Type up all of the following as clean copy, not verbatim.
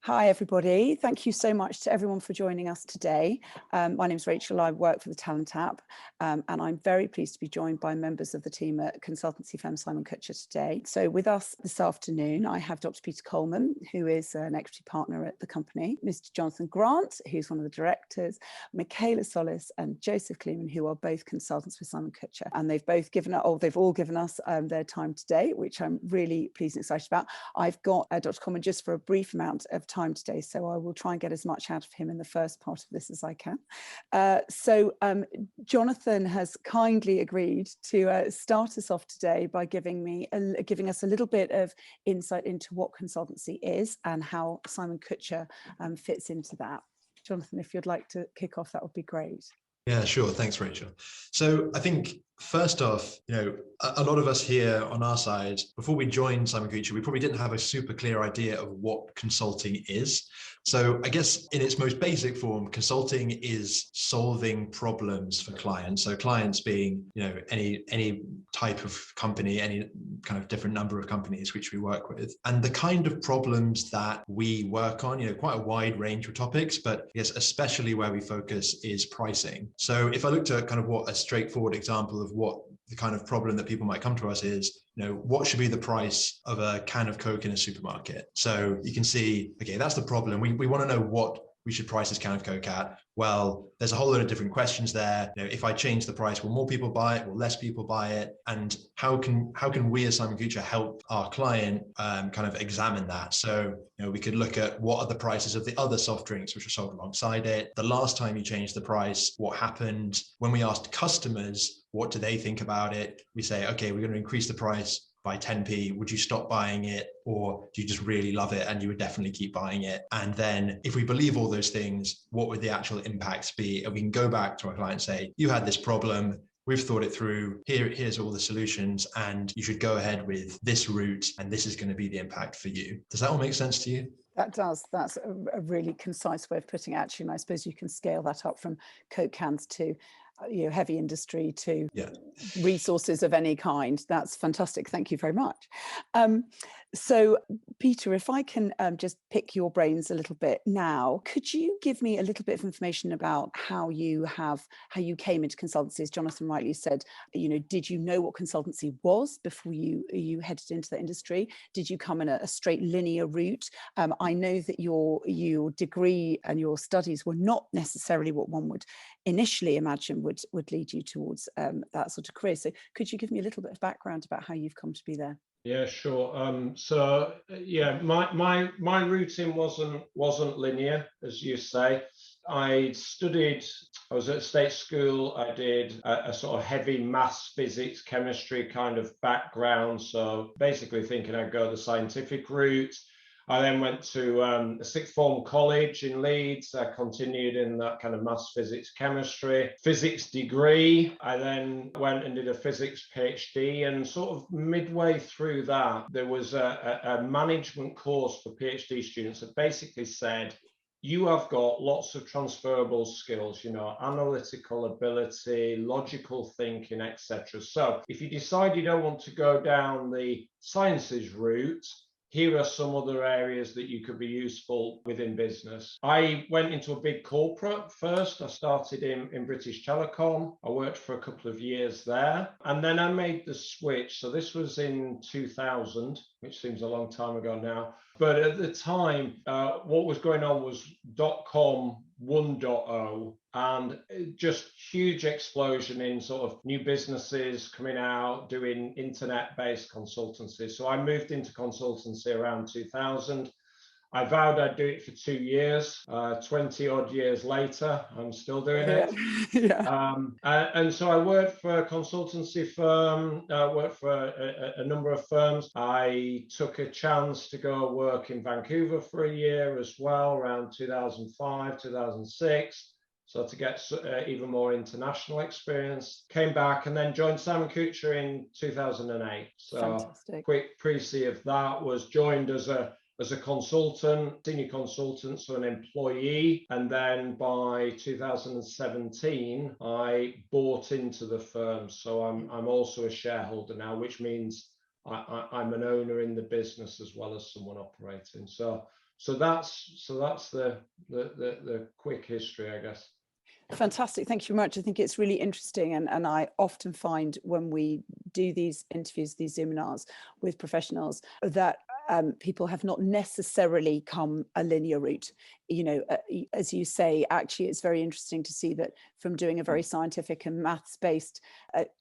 Hi, everybody. Thank you so much to everyone for joining us today. My name is Rachel. I work for the Talent App, and I'm very pleased to be joined by members of the team at consultancy firm Simon Kucher today. So with us this afternoon, I have Dr. Peter Colman, who is an equity partner at the company, Mr. Jonathon Grant, who's one of the directors, Micaela Solis and Joseph Kleeman, who are both consultants with Simon Kucher. And they've all given us their time today, which I'm really pleased and excited about. I've got Dr. Colman just for a brief amount of time today, so I will try and get as much out of him in the first part of this as I can. Jonathon has kindly agreed to start us off today by giving us a little bit of insight into what consultancy is and how Simon Kucher fits into that. Jonathon, if you'd like to kick off, that would be great. Yeah, sure. Thanks, Rachel. So I think first off, a lot of us here on our side, before we joined Simon Kucher, we probably didn't have a super clear idea of what consulting is. So I guess in its most basic form, consulting is solving problems for clients. So clients being, any type of company, any kind of different number of companies which we work with. And the kind of problems that we work on, quite a wide range of topics, but yes, especially where we focus is pricing. So if I looked at kind of what a straightforward example of what the kind of problem that people might come to us is, what should be the price of a can of Coke in a supermarket? So you can see, okay, that's the problem. We want to know what we should price this can of Coke at. Well, there's a whole lot of different questions there. If I change the price, will more people buy it? Will less people buy it? And how can we as Simon Kucher help our client kind of examine that? So, we could look at what are the prices of the other soft drinks which are sold alongside it. The last time you changed the price, what happened? When we asked customers, what do they think about it? We say, okay, we're going to increase the price by 10p, would you stop buying it, or do you just really love it and you would definitely keep buying it? And then if we believe all those things, what would the actual impacts be? And we can go back to our client and say, you had this problem, we've thought it through, here's all the solutions, and you should go ahead with this route, and this is going to be the impact for you. Does that all make sense to you? That does. That's a really concise way of putting it, actually. And I suppose you can scale that up from Coke cans to heavy industry to resources of any kind. That's fantastic. Thank you very much. So, Peter, if I can just pick your brains a little bit now, could you give me a little bit of information about how you came into consultancy? As Jonathon rightly said, did you know what consultancy was before you headed into the industry? Did you come in a straight linear route? I know that your degree and your studies were not necessarily what one would initially imagine would lead you towards that sort of career. So could you give me a little bit of background about how you've come to be there? Yeah, sure. My routing wasn't linear, as you say. I was at state school. I did a sort of heavy maths, physics, chemistry kind of background. So basically thinking I'd go the scientific route. I then went to a sixth form college in Leeds. I continued in that kind of maths, physics, chemistry, physics degree. I then went and did a physics PhD, and sort of midway through that, there was a management course for PhD students that basically said, you have got lots of transferable skills, analytical ability, logical thinking, etc. So if you decide you don't want to go down the sciences route, here are some other areas that you could be useful within business. I went into a big corporate first. I started in British Telecom. I worked for a couple of years there. And then I made the switch. So this was in 2000, which seems a long time ago now. But at the time, what was going on was .com 1.0 and just huge explosion in sort of new businesses coming out doing internet-based consultancy. So I moved into consultancy around 2000. I vowed I'd do it for 2 years. 20 odd years later, I'm still doing it. And so I worked for a consultancy firm, worked for a number of firms. I took a chance to go work in Vancouver for a year as well, around 2005, 2006. So to get even more international experience, came back and then joined Simon Kucher in 2008. So fantastic. Quick précis of that was joined as a consultant, senior consultant, so an employee. And then by 2017, I bought into the firm. So I'm also a shareholder now, which means I'm an owner in the business as well as someone operating. So So that's the quick history, I guess. Fantastic. Thank you very much. I think it's really interesting. And I often find when we do these interviews, these seminars with professionals, that people have not necessarily come a linear route. You know, as you say, actually, it's very interesting to see that from doing a very scientific and maths-based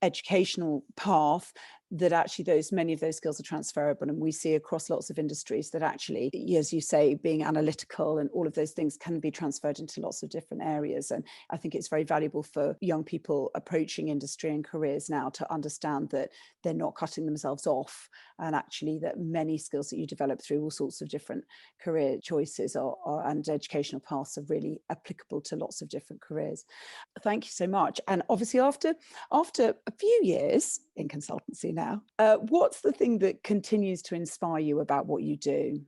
educational path, that actually many of those skills are transferable, and we see across lots of industries that actually, as you say, being analytical and all of those things can be transferred into lots of different areas. And I think it's very valuable for young people approaching industry and careers now to understand that they're not cutting themselves off, and actually that many skills that you develop through all sorts of different career choices and educational paths are really applicable to lots of different careers. Thank you so much. And obviously after a few years in consultancy now, what's the thing that continues to inspire you about what you do?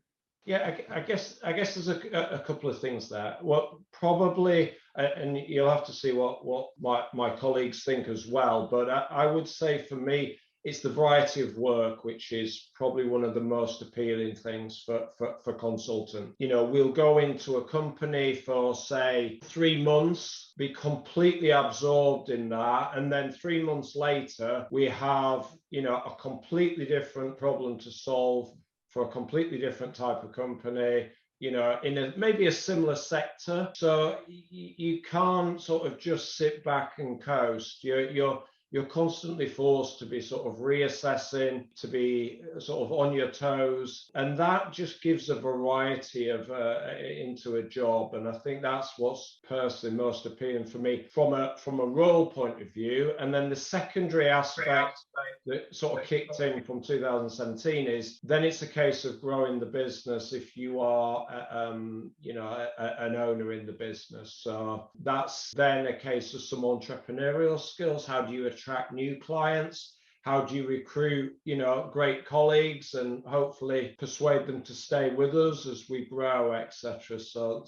Yeah, I guess there's a couple of things there. Well, probably, and you'll have to see what my colleagues think as well, but I would say for me, it's the variety of work, which is probably one of the most appealing things for consultant. You know, we'll go into a company for, say, 3 months, be completely absorbed in that, and then 3 months later, we have, you know, a completely different problem to solve for a completely different type of company, you know, in maybe a similar sector. So you can't sort of just sit back and coast. You're constantly forced to be sort of reassessing, to be sort of on your toes, and that just gives a variety of into a job. And I think that's what's personally most appealing for me from a role point of view. And then the secondary aspect that sort of kicked in from 2017 is then it's a case of growing the business if you are you know, an owner in the business. So that's then a case of some entrepreneurial skills. How do you attract new clients? How do you recruit, you know, great colleagues and hopefully persuade them to stay with us as we grow, etc. So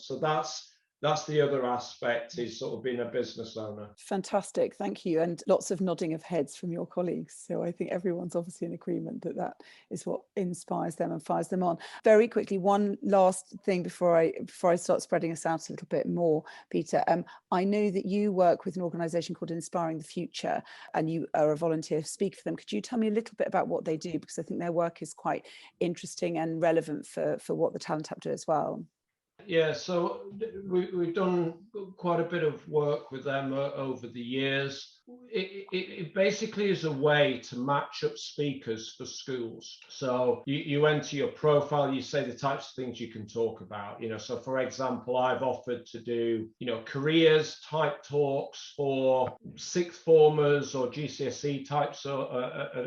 that's the other aspect, is sort of being a business owner. Fantastic, thank you. And lots of nodding of heads from your colleagues. So I think everyone's obviously in agreement that that is what inspires them and fires them on. Very quickly, one last thing before I start spreading us out a little bit more, Peter. I know that you work with an organisation called Inspiring the Future, and you are a volunteer speaker for them. Could you tell me a little bit about what they do? Because I think their work is quite interesting and relevant for what the Talent Hub do as well. Yeah, so we've done quite a bit of work with them over the years. It basically is a way to match up speakers for schools. So you enter your profile, you say the types of things you can talk about. You know, so for example, I've offered to do, you know, careers type talks for sixth formers or GCSE types of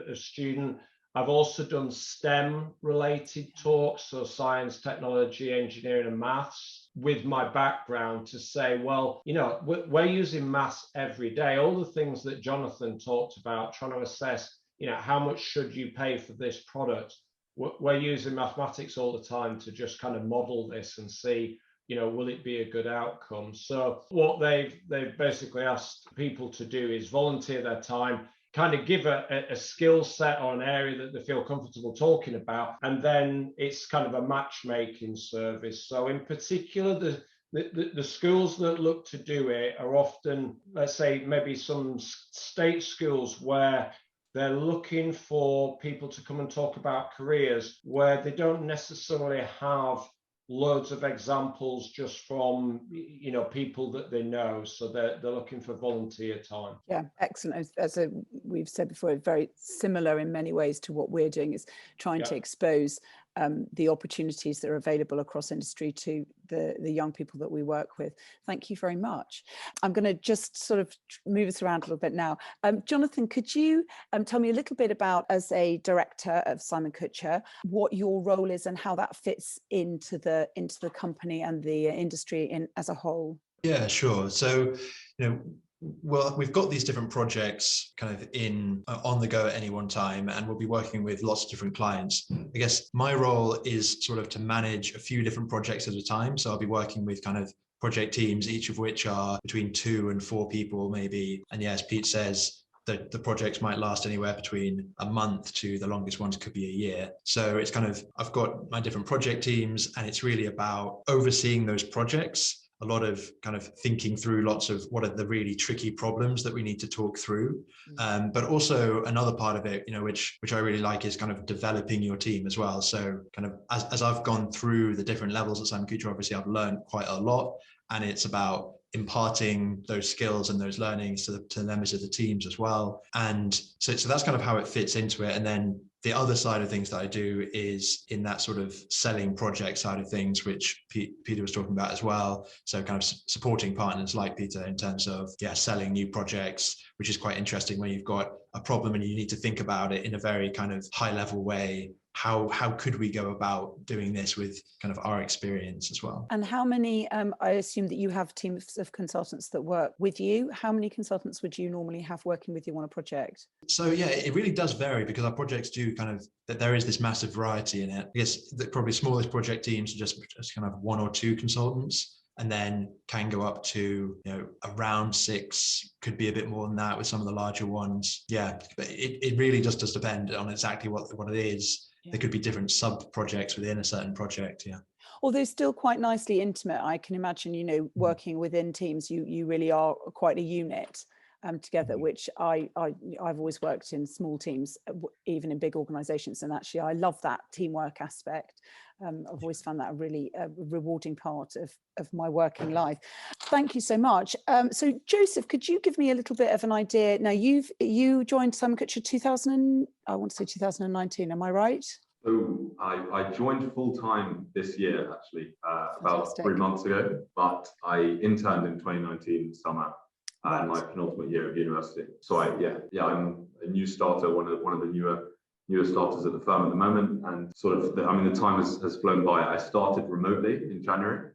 a student. I've also done STEM related talks, so science, technology, engineering and maths, with my background to say, well, you know, we're using maths every day. All the things that Jonathon talked about, trying to assess, you know, how much should you pay for this product? We're using mathematics all the time to just kind of model this and see, you know, will it be a good outcome? So what they've basically asked people to do is volunteer their time, kind of give a skill set or an area that they feel comfortable talking about, and then it's kind of a matchmaking service. So in particular, the schools that look to do it are often, let's say, maybe some state schools where they're looking for people to come and talk about careers where they don't necessarily have loads of examples just from, you know, people that they know. So they're looking for volunteer time. Yeah, excellent. As we've said before, very similar in many ways to what we're doing, is trying to expose the opportunities that are available across industry to the young people that we work with. Thank you very much. I'm going to just sort of move us around a little bit now. Jonathon, could you tell me a little bit about, as a director of Simon Kucher, what your role is and how that fits into the company and the industry as a whole? Yeah, sure. So, you know, well, we've got these different projects kind of on the go at any one time, and we'll be working with lots of different clients. I guess my role is sort of to manage a few different projects at a time. So I'll be working with kind of project teams, each of which are between 2 and 4 people maybe. And yeah, as Pete says, the projects might last anywhere between a month to the longest ones could be a year. So it's kind of, I've got my different project teams, and it's really about overseeing those projects. A lot of kind of thinking through lots of what are the really tricky problems that we need to talk through. But also another part of it, which I really like, is kind of developing your team as well. So kind of as I've gone through the different levels at Simon Kucher, obviously I've learned quite a lot, and it's about imparting those skills and those learnings to the members of the teams as well. And so that's kind of how it fits into it. And then the other side of things that I do is in that sort of selling project side of things, which Peter was talking about as well. So kind of supporting partners like Peter in terms of, selling new projects, which is quite interesting when you've got a problem and you need to think about it in a very kind of high level way. How could we go about doing this with kind of our experience as well? And how many, I assume that you have teams of consultants that work with you. How many consultants would you normally have working with you on a project? So yeah, it really does vary, because our projects do kind of, that there is this massive variety in it. I guess the probably smallest project teams are just kind of 1 or 2 consultants, and then can go up to around 6, could be a bit more than that with some of the larger ones. Yeah, but it really just does depend on exactly what it is. There could be different sub projects within a certain project. Yeah. Although still quite nicely intimate, I can imagine, working within teams, you really are quite a unit together, which I've always worked in small teams, even in big organizations. And actually, I love that teamwork aspect. I've always found that a really rewarding part of my working life. Thank you so much. So Joseph, could you give me a little bit of an idea? Now you joined Simon Kucher 2019, am I right? So I joined full-time this year, actually, about 3 months ago, but I interned in 2019 summer, my penultimate year of university. So I'm a new starter, one of the newer starters at the firm at the moment, and sort of the time has flown by. I started remotely in January,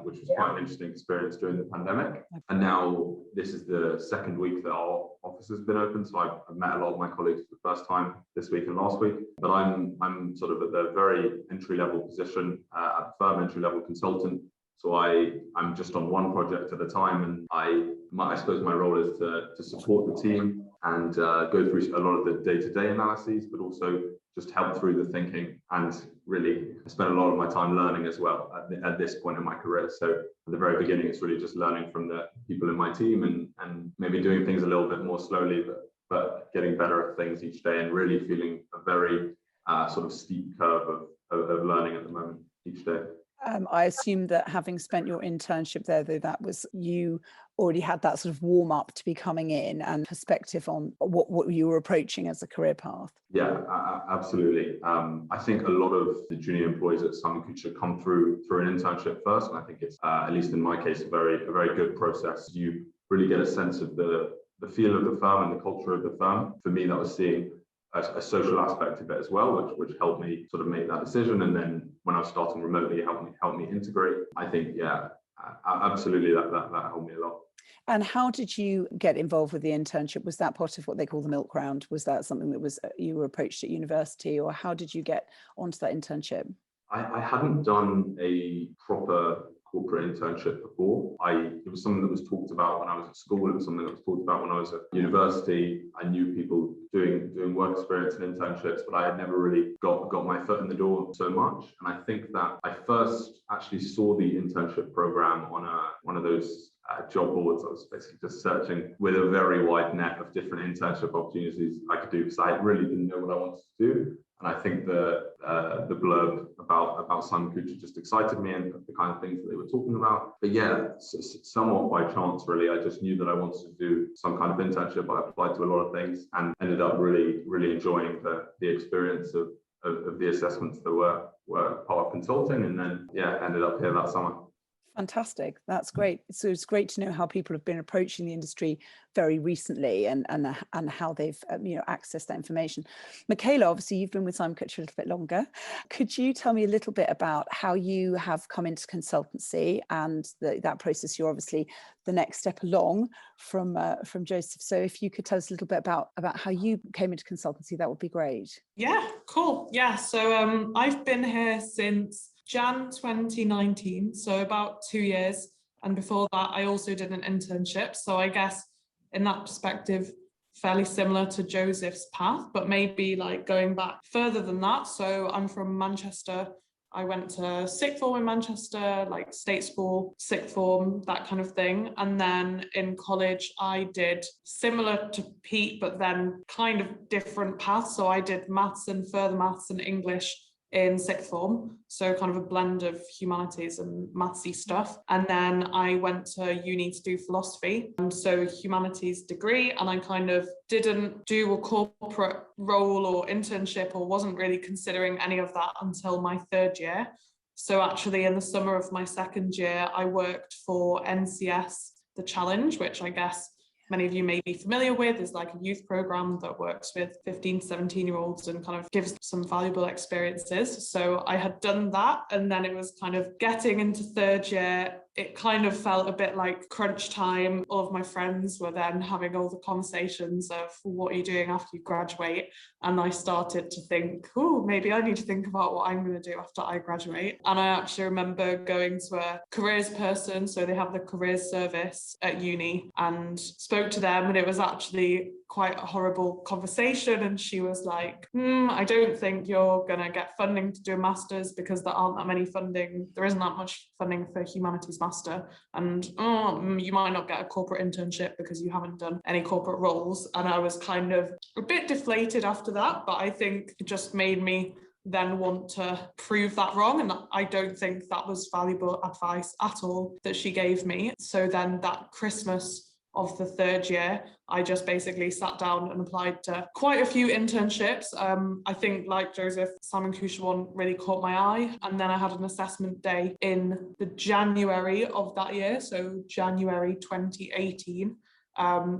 which was quite an interesting experience during the pandemic. And now this is the second week that our office has been open. So I've met a lot of my colleagues for the first time this week and last week. But I'm sort of at the very entry-level position at the firm, entry-level consultant. So I'm just on one project at a time, and I suppose my role is to support the team and go through a lot of the day-to-day analyses, but also just help through the thinking, and really spend a lot of my time learning as well at this point in my career. So at the very beginning, it's really just learning from the people in my team and maybe doing things a little bit more slowly, but getting better at things each day, and really feeling a very sort of steep curve of learning at the moment each day. I assume that having spent your internship there, though, that was, you already had that sort of warm up to be coming in and perspective on what you were approaching as a career path. Yeah, absolutely. I think a lot of the junior employees at Simon Kucher come through an internship first, and I think it's at least in my case a very good process. You really get a sense of the feel of the firm and the culture of the firm. For me, that was seeing a social aspect of it as well, which helped me sort of make that decision. And then when I was starting remotely, it helped me integrate. I think, absolutely, that helped me a lot. And how did you get involved with the internship? Was that part of what they call the milk round? Was that something that you were approached at university, or how did you get onto that internship? I hadn't done a proper corporate internship before. It was something that was talked about when I was at school. It was something that was talked about when I was at university. I knew people doing work experience and internships, but I had never really got my foot in the door so much. And I think that I first actually saw the internship program on one of those job boards. I was basically just searching with a very wide net of different internship opportunities I could do, because I really didn't know what I wanted to do. And I think the blurb about Simon Kucher just excited me, and the kind of things that they were talking about. But yeah, somewhat by chance, really, I just knew that I wanted to do some kind of internship. I applied to a lot of things and ended up really enjoying the experience of the assessments that were part of consulting, and then ended up here that summer. Fantastic. That's great. So it's great to know how people have been approaching the industry very recently and how they've accessed that information. Micaela, obviously you've been with Simon Kucher a little bit longer. Could you tell me a little bit about how you have come into consultancy and that process? You're obviously the next step along from Joseph. So if you could tell us a little bit about how you came into consultancy, that would be great. Yeah, cool. Yeah, so I've been here since Jan 2019, so about 2 years. And before that, I also did an internship. So I guess in that perspective, fairly similar to Joseph's path, but maybe like going back further than that. So I'm from Manchester. I went to sixth form in Manchester, like state school, sixth form, that kind of thing. And then in college, I did similar to Pete, but then kind of different paths. So I did maths and further maths and English in sixth form, so kind of a blend of humanities and mathsy stuff. And then I went to uni to do philosophy, so humanities degree, and I kind of didn't do a corporate role or internship, or wasn't really considering any of that until my third year. So actually in the summer of my second year, I worked for NCS The Challenge, which I guess many of you may be familiar with, is like a youth program that works with 15 to 17-year-olds and kind of gives some valuable experiences. So I had done that, and then it was kind of getting into third year. It kind of felt a bit like crunch time. All of my friends were then having all the conversations of what are you doing after you graduate? And I started to think, oh, maybe I need to think about what I'm going to do after I graduate. And I actually remember going to a careers person. So they have the careers service at uni, and spoke to them, and it was actually quite a horrible conversation. And she was like, I don't think you're going to get funding to do a master's, because there isn't that much funding for humanities master, and you might not get a corporate internship because you haven't done any corporate roles. And I was kind of a bit deflated after that, but I think it just made me then want to prove that wrong. And I don't think that was valuable advice at all that she gave me. So then that Christmas of the third year, I just basically sat down and applied to quite a few internships. I think, like Joseph, Simon Kucher one really caught my eye. And then I had an assessment day in the January of that year, so January 2018.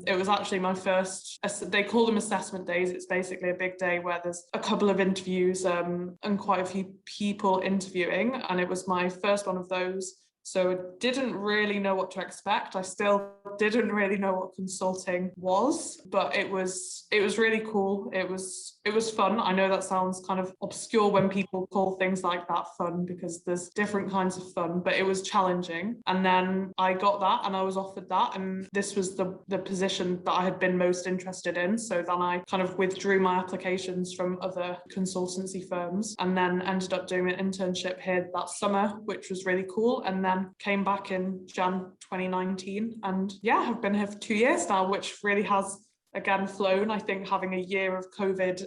It was actually my first, they call them assessment days. It's basically a big day where there's a couple of interviews and quite a few people interviewing. And it was my first one of those. So I didn't really know what to expect. I still didn't really know what consulting was, but it was really cool. It was fun. I know that sounds kind of obscure when people call things like that fun, because there's different kinds of fun, but it was challenging. And then I got that, and I was offered that, and this was the position that I had been most interested in. So then I kind of withdrew my applications from other consultancy firms, and then ended up doing an internship here that summer, which was really cool. And then came back in Jan 2019, and have been here for 2 years now, which really has again flown. I think having a year of COVID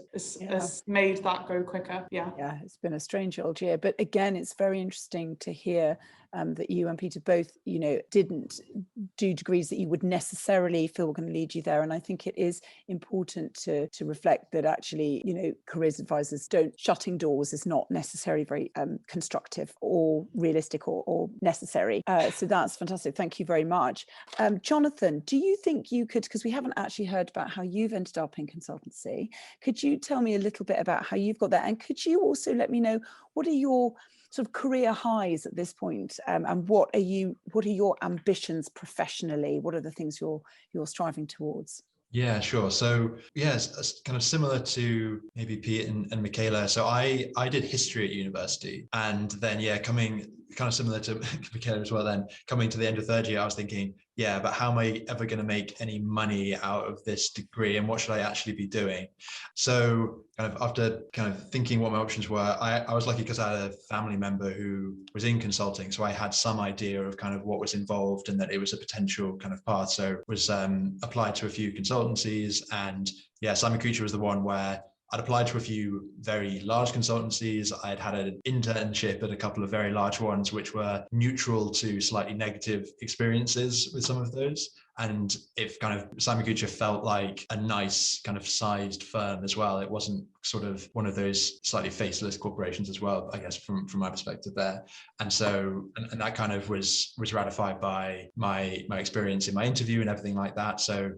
has made that go quicker. Yeah, it's been a strange old year, but again, it's very interesting to hear that you and Peter both, didn't do degrees that you would necessarily feel were going to lead you there. And I think it is important to reflect that actually, careers advisors shutting doors is not necessarily very constructive or realistic or necessary. So that's fantastic. Thank you very much. Jonathon, do you think you could, because we haven't actually heard about how you've ended up in consultancy, could you tell me a little bit about how you've got there? And could you also let me know, what are your sort of career highs at this point, and what are your ambitions professionally? What are the things you're striving towards? Yeah, sure. So it's kind of similar to maybe Pete and Micaela. So I did history at university, and then coming kind of similar to Micaela as well, then coming to the end of third year, I was thinking, but how am I ever going to make any money out of this degree, and what should I actually be doing? So kind of after kind of thinking what my options were, I was lucky because I had a family member who was in consulting. So I had some idea of kind of what was involved and that it was a potential kind of path. So was applied to a few consultancies, and Simon Kucher was the one where I'd applied to a few very large consultancies. I'd had an internship at a couple of very large ones, which were neutral to slightly negative experiences with some of those. And if kind of Simon Kucher felt like a nice kind of sized firm as well. It wasn't sort of one of those slightly faceless corporations as well, I guess, from my perspective there. And so, and that kind of was ratified by my experience in my interview and everything like that. So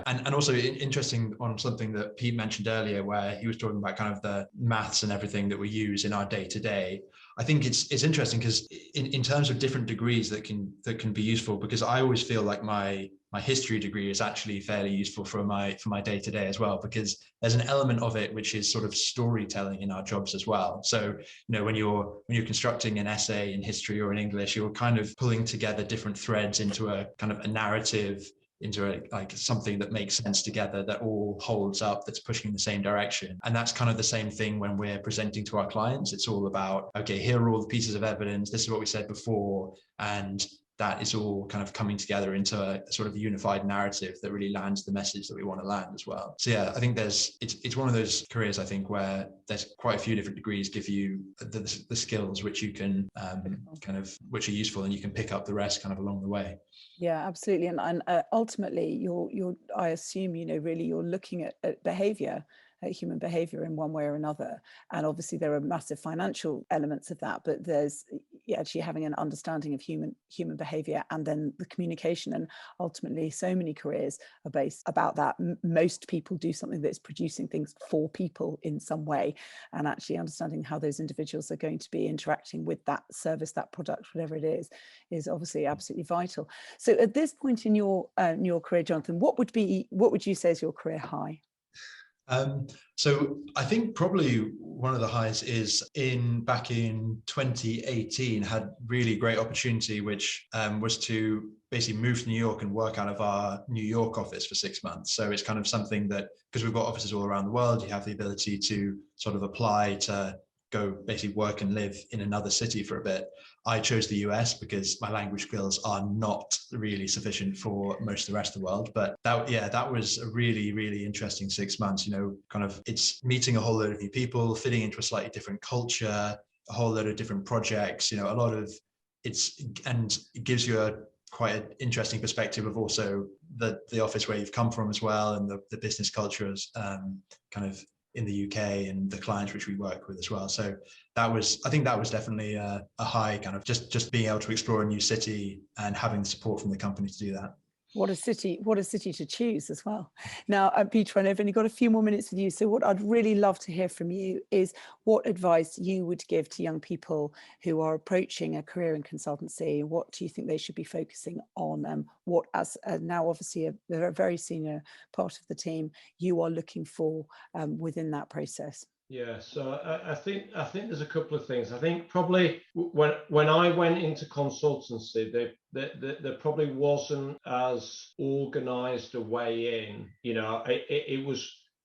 and also interesting on something that Pete mentioned earlier, where he was talking about kind of the maths and everything that we use in our day to day. I think it's interesting because in terms of different degrees that can be useful, because I always feel like my history degree is actually fairly useful for my day to day as well, because there's an element of it which is sort of storytelling in our jobs as well. So when you're constructing an essay in history or in English, you're kind of pulling together different threads into a kind of a narrative into like something that makes sense together, that all holds up, that's pushing in the same direction. And that's kind of the same thing when we're presenting to our clients. It's all about, okay, here are all the pieces of evidence, this is what we said before, and that is all kind of coming together into a sort of unified narrative that really lands the message that we want to land as well. So yeah, I think it's one of those careers, I think, where there's quite a few different degrees give you the skills which you can which are useful, and you can pick up the rest kind of along the way. Yeah, absolutely. And ultimately, you're I assume, really you're looking at behavior, human behavior in one way or another. And obviously there are massive financial elements of that, but there's actually having an understanding of human behavior, and then the communication. And ultimately so many careers are based about that. Most people do something that's producing things for people in some way, and actually understanding how those individuals are going to be interacting with that service, that product, whatever it is obviously absolutely vital. So at this point in your career, Jonathon, what would you say is your career high? So I think probably one of the highs is back in 2018, had really great opportunity, which was to basically move to New York and work out of our New York office for 6 months. So it's kind of something that, because we've got offices all around the world, you have the ability to sort of apply to go basically work and live in another city for a bit. I chose the US because my language skills are not really sufficient for most of the rest of the world. But that was a really, really interesting 6 months. Kind of it's meeting a whole load of new people, fitting into a slightly different culture, a whole load of different projects, and it gives you quite an interesting perspective of also the office where you've come from as well, and the business cultures kind of in the UK, and the clients which we work with as well. So I think that was definitely a high, kind of just being able to explore a new city and having the support from the company to do that. What a city to choose as well. Now, Peter, I've only got a few more minutes with you. So what I'd really love to hear from you is what advice you would give to young people who are approaching a career in consultancy. What do you think they should be focusing on? What, as now obviously a very senior part of the team, you are looking for within that process? Yeah, so I think there's a couple of things. I think probably when I went into consultancy, there probably wasn't as organized a way in.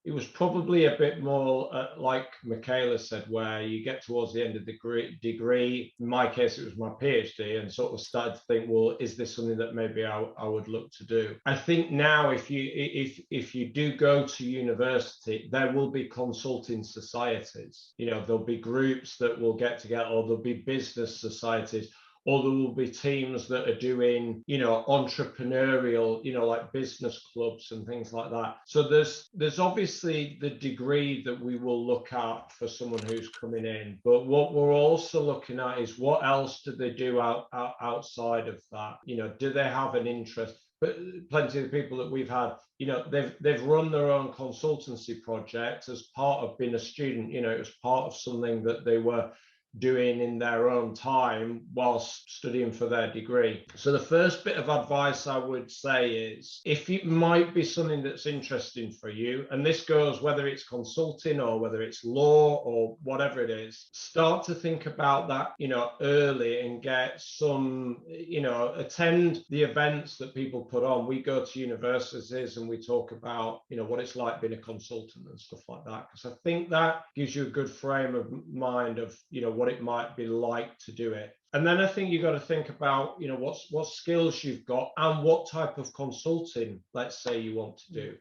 It was probably a bit more like Micaela said, where you get towards the end of the degree. In my case, it was my PhD, and sort of started to think, well, is this something that maybe I would look to do? I think now, if you do go to university, there will be consulting societies. There'll be groups that will get together, or there'll be business societies, or there will be teams that are doing, entrepreneurial, like business clubs and things like that. So there's obviously the degree that we will look at for someone who's coming in, but what we're also looking at is what else do they do outside of that? Do they have an interest? But plenty of the people that we've had, they've run their own consultancy projects as part of being a student. It was part of something that they were doing in their own time whilst studying for their degree. So the first bit of advice I would say is, if it might be something that's interesting for you, and this goes whether it's consulting or whether it's law or whatever it is, start to think about that, early, and get some, attend the events that people put on. We go to universities and we talk about, what it's like being a consultant and stuff like that, because I think that gives you a good frame of mind of, what it might be like to do it. And then I think you've got to think about, what skills you've got and what type of consulting, let's say, you want to do.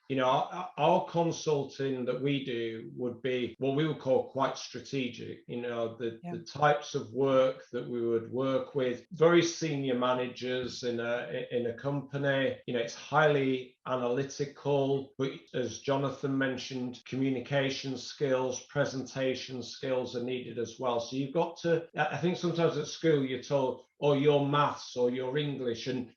Our consulting that we do would be what we would call quite strategic. The types of work that we would work with very senior managers in a company. It's highly analytical, but as Jonathon mentioned, communication skills, presentation skills are needed as well. So you've got to, I think sometimes at school you're told, or your maths or your English, and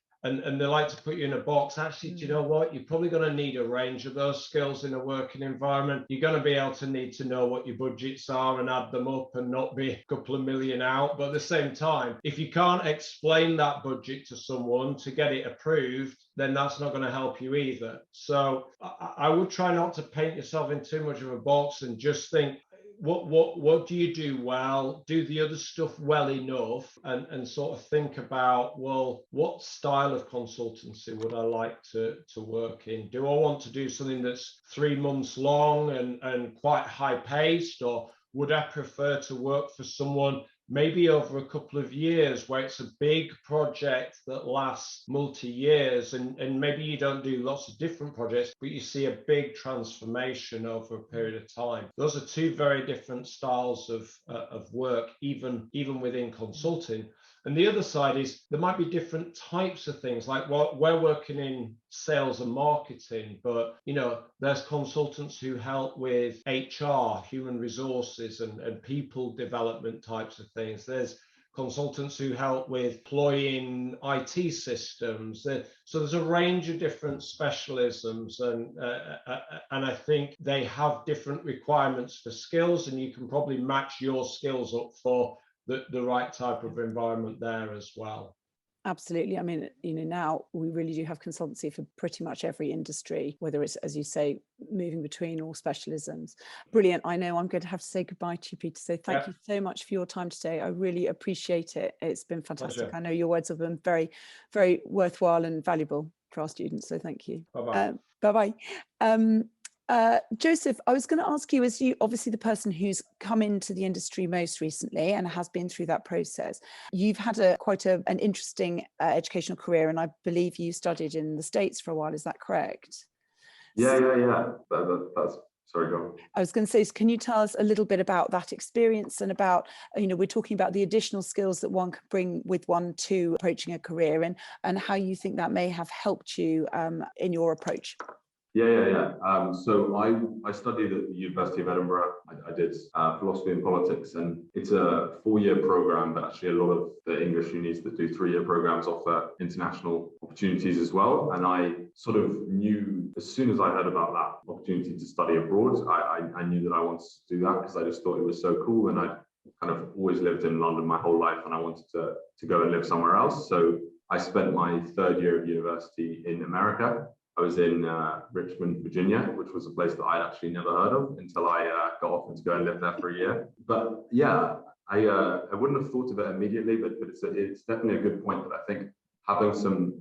they like to put you in a box. Actually, do you know what? You're probably going to need a range of those skills in a working environment. You're going to be able to need to know what your budgets are and add them up and not be a couple of million out. But at the same time, if you can't explain that budget to someone to get it approved, then that's not going to help you either. So I would try not to paint yourself in too much of a box and just think, what do you do well, do the other stuff well enough, and sort of think about, well, what style of consultancy would I like to work in? Do I want to do something that's 3 months long and quite high paced, or would I prefer to work for someone maybe over a couple of years where it's a big project that lasts multi-years, and maybe you don't do lots of different projects, but you see a big transformation over a period of time? Those are two very different styles of work, even within consulting. And the other side is there might be different types of things, like we're working in sales and marketing, but there's consultants who help with HR, human resources, and people development types of things. There's consultants who help with deploying IT systems. So there's a range of different specialisms, and I think they have different requirements for skills, and you can probably match your skills up for the right type of environment there as well. Absolutely. I mean, now we really do have consultancy for pretty much every industry, whether it's, as you say, moving between all specialisms. Brilliant. I know I'm going to have to say goodbye to you, Peter. So thank you so much for your time today. I really appreciate it. It's been fantastic. Pleasure. I know your words have been very, very worthwhile and valuable for our students. So thank you. Bye-bye. Bye-bye. Joseph, I was going to ask you, as you obviously the person who's come into the industry most recently and has been through that process, you've had quite an interesting educational career, and I believe you studied in the States for a while. Is that correct? Yeah. That's sorry, go on. I was going to say, can you tell us a little bit about that experience and about, we're talking about the additional skills that one can bring with one to approaching a career, and how you think that may have helped you in your approach? Yeah. So I studied at the University of Edinburgh. I did philosophy and politics, and it's a 4-year program, but actually a lot of the English unis that do 3-year programs offer international opportunities as well. And I sort of knew, as soon as I heard about that opportunity to study abroad, I knew that I wanted to do that, because I just thought it was so cool. And I kind of always lived in London my whole life, and I wanted to go and live somewhere else. So I spent my 3rd year of university in America. I was in Richmond, Virginia, which was a place that I'd actually never heard of until I got offered to go and live there for a year. But yeah, I wouldn't have thought of it immediately, but it's definitely a good point that I think having some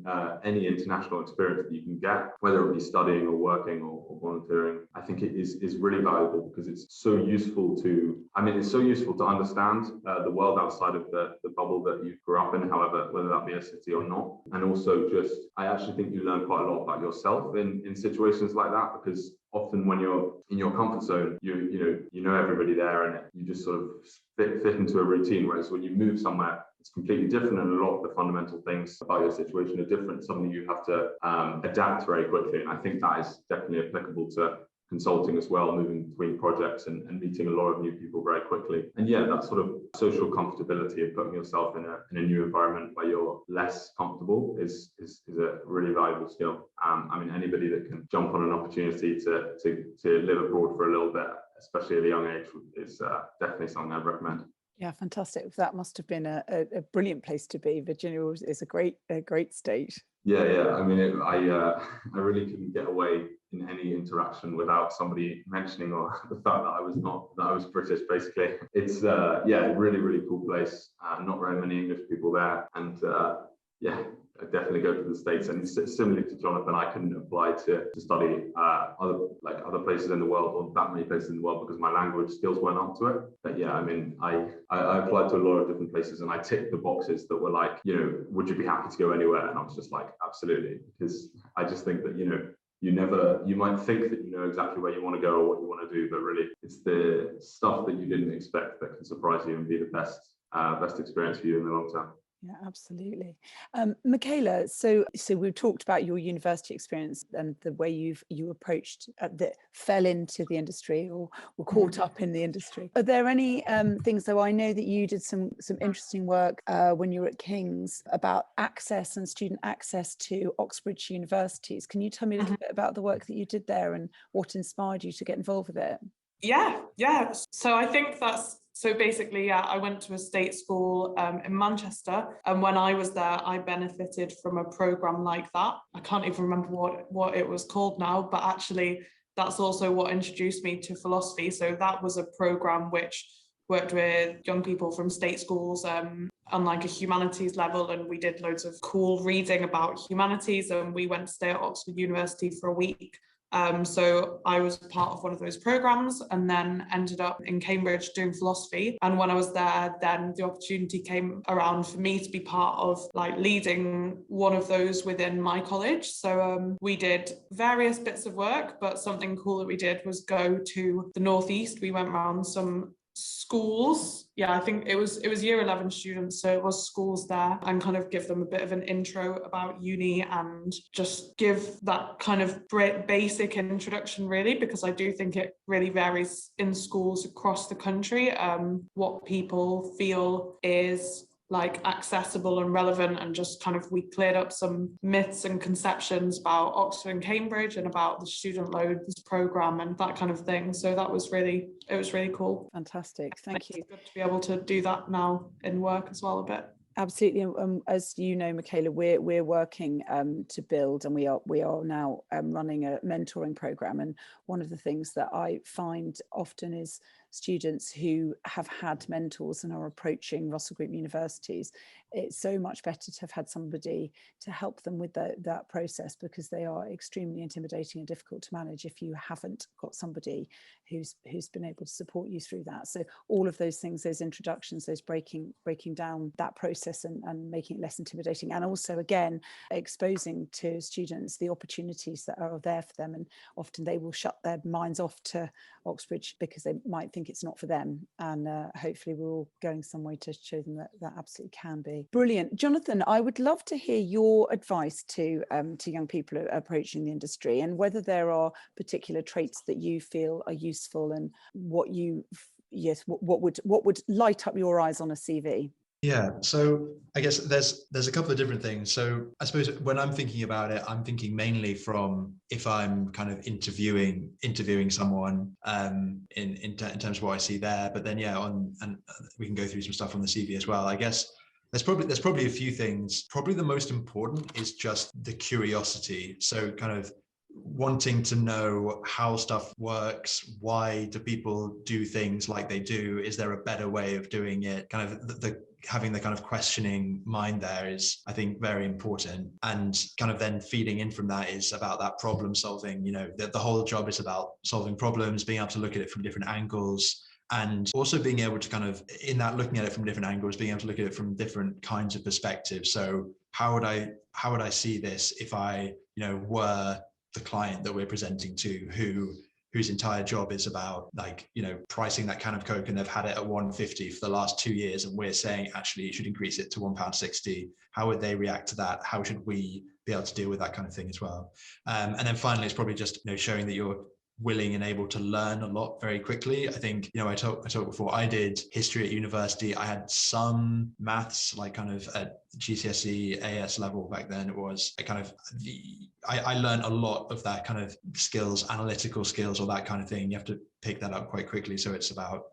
any international experience that you can get, whether it be studying or working or volunteering, I think it is really valuable, because it's so useful to understand the world outside of the bubble that you grew up in, however, whether that be a city or not. And also I actually think you learn quite a lot about yourself in situations like that, because often when you're in your comfort zone, you know everybody there, and you just sort of fit into a routine. Whereas when you move somewhere, it's completely different, and a lot of the fundamental things about your situation are different. Something you have to adapt very quickly, and I think that is definitely applicable to consulting as well, moving between projects and meeting a lot of new people very quickly. And yeah, that sort of social comfortability of putting yourself in a new environment where you're less comfortable is a really valuable skill. I mean, anybody that can jump on an opportunity to live abroad for a little bit, especially at a young age, is definitely something I'd recommend. Yeah, fantastic. That must have been a brilliant place to be. Virginia is a great state. Yeah. I mean, I really couldn't get away in any interaction without somebody mentioning the fact that I was British. Basically, it's a really, really cool place. Not very many English people there, and I'd definitely go to the States. And similarly to Jonathon, I couldn't apply to study other places in the world, or that many places in the world, because my language skills weren't up to it. But yeah, I mean, I applied to a lot of different places, and I ticked the boxes that were like, would you be happy to go anywhere? And I was just like, absolutely, because I just think that you might think that you know exactly where you want to go or what you want to do, but really it's the stuff that you didn't expect that can surprise you and be the best experience for you in the long term. Yeah, absolutely. Micaela, so we've talked about your university experience and the way you approached that fell into the industry or were caught up in the industry. Are there any things, though? I know that you did some interesting work when you were at King's about access and student access to Oxbridge universities. Can you tell me a little bit about the work that you did there and what inspired you to get involved with it? Yeah. So I think so basically, I went to a state school in Manchester, and when I was there, I benefited from a program like that. I can't even remember what it was called now, but actually that's also what introduced me to philosophy. So that was a program which worked with young people from state schools on like a humanities level, and we did loads of cool reading about humanities, and we went to stay at Oxford University for a week. So I was part of one of those programs and then ended up in Cambridge doing philosophy. And when I was there, then the opportunity came around for me to be part of like leading one of those within my college. So we did various bits of work, but something cool that we did was go to the Northeast. We went around some schools. Yeah, I think it was year 11 students, so it was schools there, and kind of give them a bit of an intro about uni and just give that kind of basic introduction, really, because I do think it really varies in schools across the country, what people feel is like accessible and relevant, and just kind of we cleared up some myths and conceptions about Oxford and Cambridge and about the student loans program and that kind of thing. So it was really cool. Fantastic, thank you. It's good to be able to do that now in work as well a bit. Absolutely. As you know, Micaela, we're working to build, and we are now running a mentoring program. And one of the things that I find often is students who have had mentors and are approaching Russell Group universities, it's so much better to have had somebody to help them with that process, because they are extremely intimidating and difficult to manage if you haven't got somebody who's been able to support you through that. So all of those things, those introductions, those breaking down that process and making it less intimidating, and also again exposing to students the opportunities that are there for them. And often they will shut their minds off to Oxbridge because they might think it's not for them, and hopefully we're all going some way to show them that absolutely can be. Brilliant. Jonathon, I would love to hear your advice to young people approaching the industry, and whether there are particular traits that you feel are useful, and what would light up your eyes on a CV. Yeah, so I guess there's a couple of different things. So I suppose when I'm thinking about it, I'm thinking mainly from if I'm kind of interviewing someone in terms of what I see there. But then and we can go through some stuff on the CV as well. I guess there's probably a few things. Probably the most important is just the curiosity. So kind of wanting to know how stuff works. Why do people do things like they do? Is there a better way of doing it? Kind of having the kind of questioning mind there is, I think, very important. And kind of then feeding in from that is about that problem solving. You know, the whole job is about solving problems, being able to look at it from different angles, and also being able to kind of, in that looking at it from different angles, being able to look at it from different kinds of perspectives. So how would I see this if I, were the client that we're presenting to, whose entire job is about, like, pricing that can of Coke, and they've had it at £1.50 for the last 2 years, and we're saying actually you should increase it to £1.60. How would they react to that? How should we be able to deal with that kind of thing as well? And then finally, it's probably just showing that you're willing and able to learn a lot very quickly. I think, I talked before, I did history at university. I had some maths, like kind of at GCSE AS level back then. It was a kind of I learned a lot of that kind of skills, analytical skills, or that kind of thing. You have to pick that up quite quickly. So it's about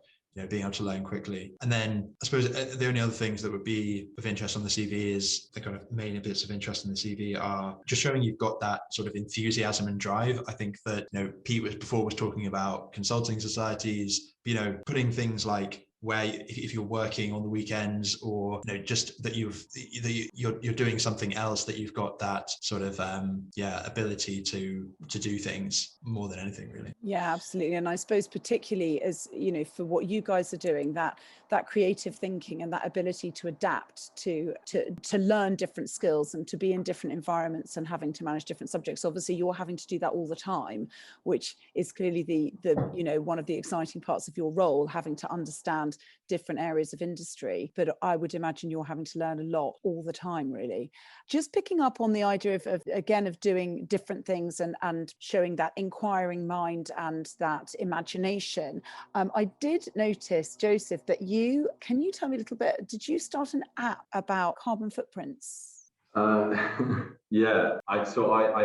being able to learn quickly. And then I suppose the only other things that would be of interest on the CV is the kind of main bits of interest in the CV are just showing you've got that sort of enthusiasm and drive. I think that, Pete was talking about consulting societies, putting things like where if you're working on the weekends, or just that you're doing something else, that you've got that sort of ability to do things more than anything, really. Yeah, absolutely. And I suppose particularly as for what you guys are doing, that creative thinking and that ability to adapt to learn different skills and to be in different environments and having to manage different subjects. Obviously you're having to do that all the time, which is clearly the one of the exciting parts of your role, having to understand different areas of industry. But I would imagine you're having to learn a lot all the time, really. Just picking up on the idea of doing different things and showing that inquiring mind and that imagination. I did notice, Joseph, that can you tell me a little bit, did you start an app about carbon footprints? Yeah, I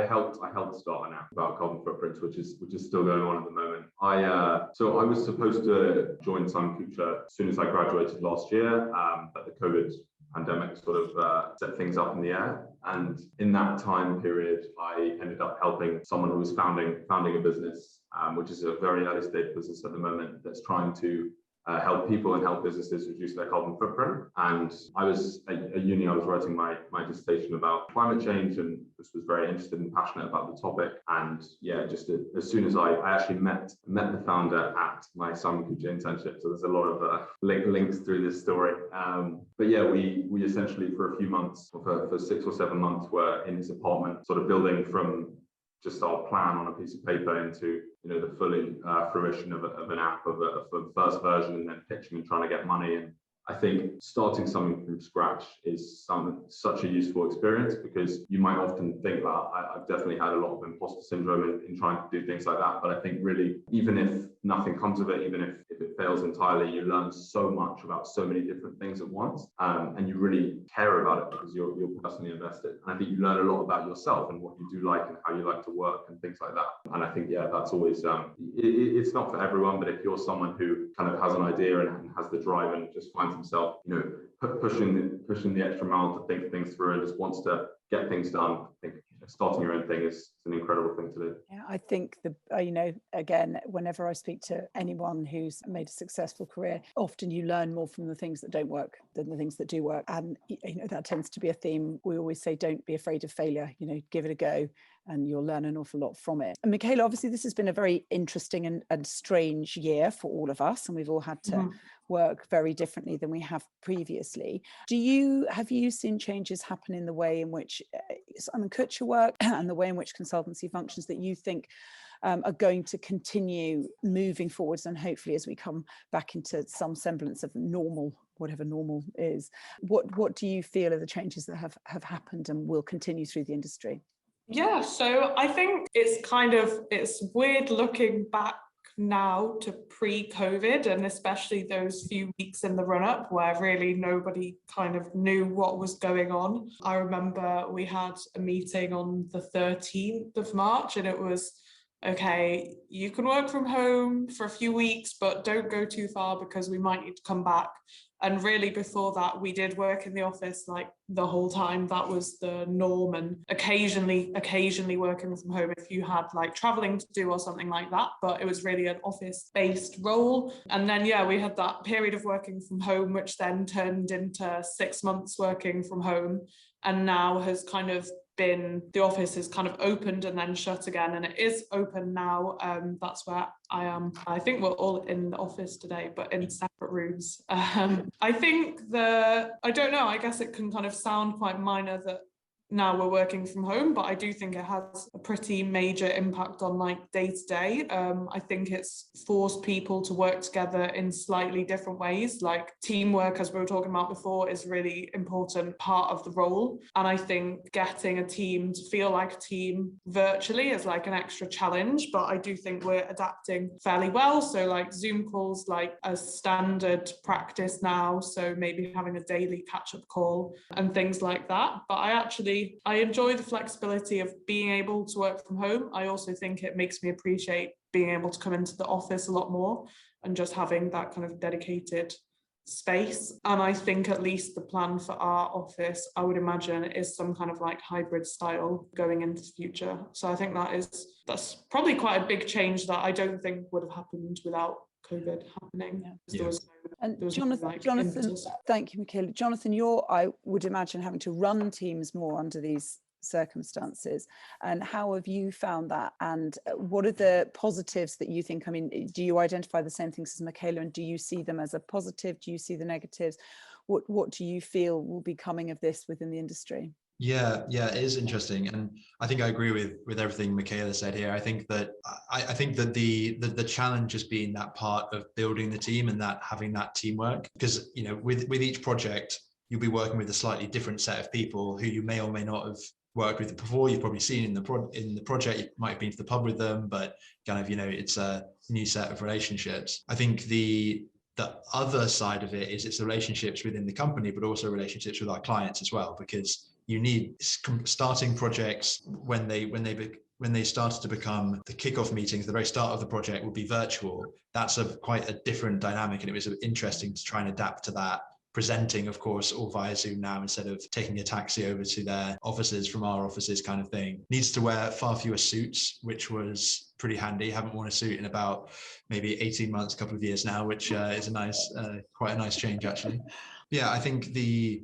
helped start an app about carbon footprints, which is still going on at the moment. I was supposed to join Simon Kucher as soon as I graduated last year, but the COVID pandemic sort of set things up in the air. And in that time period, I ended up helping someone who was founding a business which is a very early stage business at the moment that's trying to help people and help businesses reduce their carbon footprint. And I was at uni, I was writing my dissertation about climate change, and just was very interested and passionate about the topic. And yeah, just as soon as I actually met the founder at my Simon Kucher internship, so there's a lot of links through this story. But yeah, we essentially for a few months, for 6 or 7 months, were in his apartment, sort of building from just our plan on a piece of paper into the fully fruition of an app, of a first version, and then pitching and trying to get money. And I think starting something from scratch is such a useful experience, because you might often think that I've definitely had a lot of imposter syndrome in trying to do things like that. But I think really, even if nothing comes of it, even if it fails entirely, you learn so much about so many different things at once, and you really care about it because you're personally invested. And I think you learn a lot about yourself and what you do like and how you like to work and things like that. And I think, yeah, that's always, it's not for everyone, but if you're someone who kind of has an idea and has the drive and just finds himself, pushing the extra mile to think things through and just wants to get things done, I think starting your own thing is an incredible thing to do. Yeah, I think again, whenever I speak to anyone who's made a successful career, often you learn more from the things that don't work than the things that do work. And that tends to be a theme. We always say, don't be afraid of failure, give it a go and you'll learn an awful lot from it. And Micaela, obviously this has been a very interesting and strange year for all of us, and we've all had to work very differently than we have previously. Have you seen changes happen in the way in which Simon Kucher work and the way in which consultancy functions that you think are going to continue moving forwards, and hopefully as we come back into some semblance of normal, whatever normal is, what do you feel are the changes that have happened and will continue through the industry? Yeah, so I think it's weird looking back now to pre-COVID, and especially those few weeks in the run-up where really nobody kind of knew what was going on. I remember we had a meeting on the 13th of March and it was, okay, you can work from home for a few weeks, but don't go too far because we might need to come back. And really before that, we did work in the office like the whole time. That was the norm, and occasionally working from home if you had like traveling to do or something like that. But it was really an office-based role. And then, yeah, we had that period of working from home, which then turned into 6 months working from home. And now has kind of been, the office has kind of opened and then shut again, and it is open now. That's where I am. I think we're all in the office today, but in separate rooms. I think I don't know, I guess it can kind of sound quite minor that now we're working from home, but I do think it has a pretty major impact on like day to day. I think it's forced people to work together in slightly different ways. Like teamwork, as we were talking about before, is a really important part of the role. And I think getting a team to feel like a team virtually is like an extra challenge, but I do think we're adapting fairly well. So like Zoom calls like a standard practice now. So maybe having a daily catch-up call and things like that. But I enjoy the flexibility of being able to work from home. I also think it makes me appreciate being able to come into the office a lot more and just having that kind of dedicated space. And I think at least the plan for our office, I would imagine, is some kind of like hybrid style going into the future. So I think that's probably quite a big change that I don't think would have happened without COVID happening. Yeah. Jonathan, thank you, Micaela. Jonathan, I would imagine having to run teams more under these circumstances. And how have you found that? And what are the positives that you think? I mean, do you identify the same things as Micaela, and do you see them as a positive? Do you see the negatives? What do you feel will be coming of this within the industry? Yeah, it is interesting, and I think I agree with everything Micaela said here. I think that the challenge has been that part of building the team and that having that teamwork, because with each project you'll be working with a slightly different set of people who you may or may not have worked with before. You've probably seen in the project, you might have been to the pub with them, but kind of it's a new set of relationships. I think the other side of it is it's the relationships within the company, but also relationships with our clients as well, because you need starting projects when they started to become the kickoff meetings. The very start of the project would be virtual. That's quite a different dynamic, and it was interesting to try and adapt to that presenting, of course, all via Zoom now instead of taking a taxi over to their offices from our offices kind of thing. Needs to wear far fewer suits, which was pretty handy. Haven't worn a suit in about maybe 18 months, a couple of years now, which is a nice, quite a nice change actually. Yeah, I think the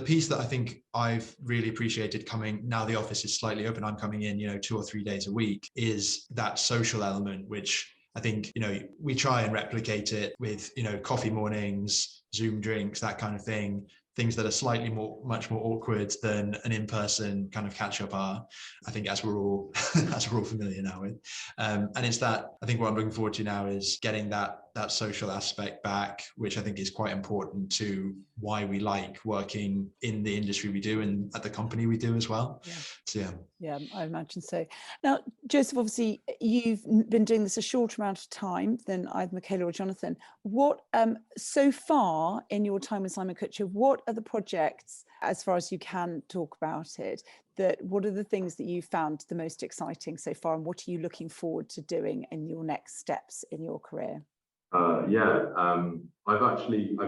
piece that I think I've really appreciated coming, now the office is slightly open, I'm coming in, 2 or 3 days a week, is that social element, which I think, we try and replicate it with, coffee mornings, Zoom drinks, that kind of thing, things that are much more awkward than an in-person kind of catch-up are, I think, as we're all familiar now with. And it's that, I think what I'm looking forward to now is getting that social aspect back, which I think is quite important to why we like working in the industry we do and at the company we do as well. Yeah. So yeah, I imagine so. Now, Joseph, obviously you've been doing this a shorter amount of time than either Micaela or Jonathan. What, so far in your time with Simon Kucher, what are the projects, as far as you can talk about it, what are the things that you found the most exciting so far, and what are you looking forward to doing in your next steps in your career? I've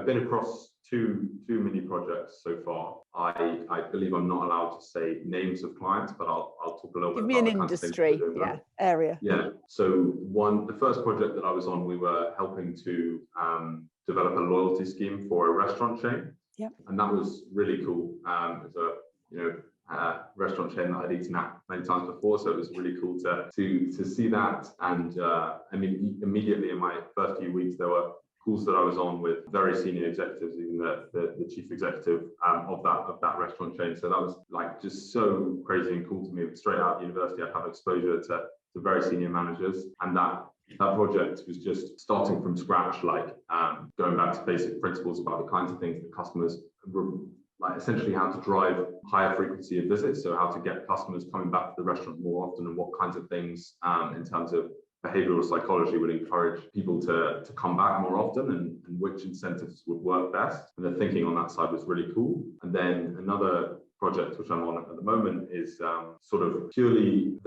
been across two mini projects so far. I believe I'm not allowed to say names of clients, but I'll talk a little bit about Give me an industry, area. Yeah. So the first project that I was on, we were helping to develop a loyalty scheme for a restaurant chain. Yeah. And that was really cool. It's a restaurant chain that I'd eaten at many times before, so it was really cool to see that. And I mean, immediately in my first few weeks, there were calls that I was on with very senior executives, even the chief executive of that restaurant chain. So that was like just so crazy and cool to me. Straight out of university, I'd have exposure to very senior managers, and that project was just starting from scratch, like going back to basic principles about the kinds of things that customers like, essentially how to drive higher frequency of visits, so how to get customers coming back to the restaurant more often, and what kinds of things in terms of behavioral psychology would encourage people to come back more often, and which incentives would work best. And the thinking on that side was really cool. And then another project which I'm on at the moment is sort of purely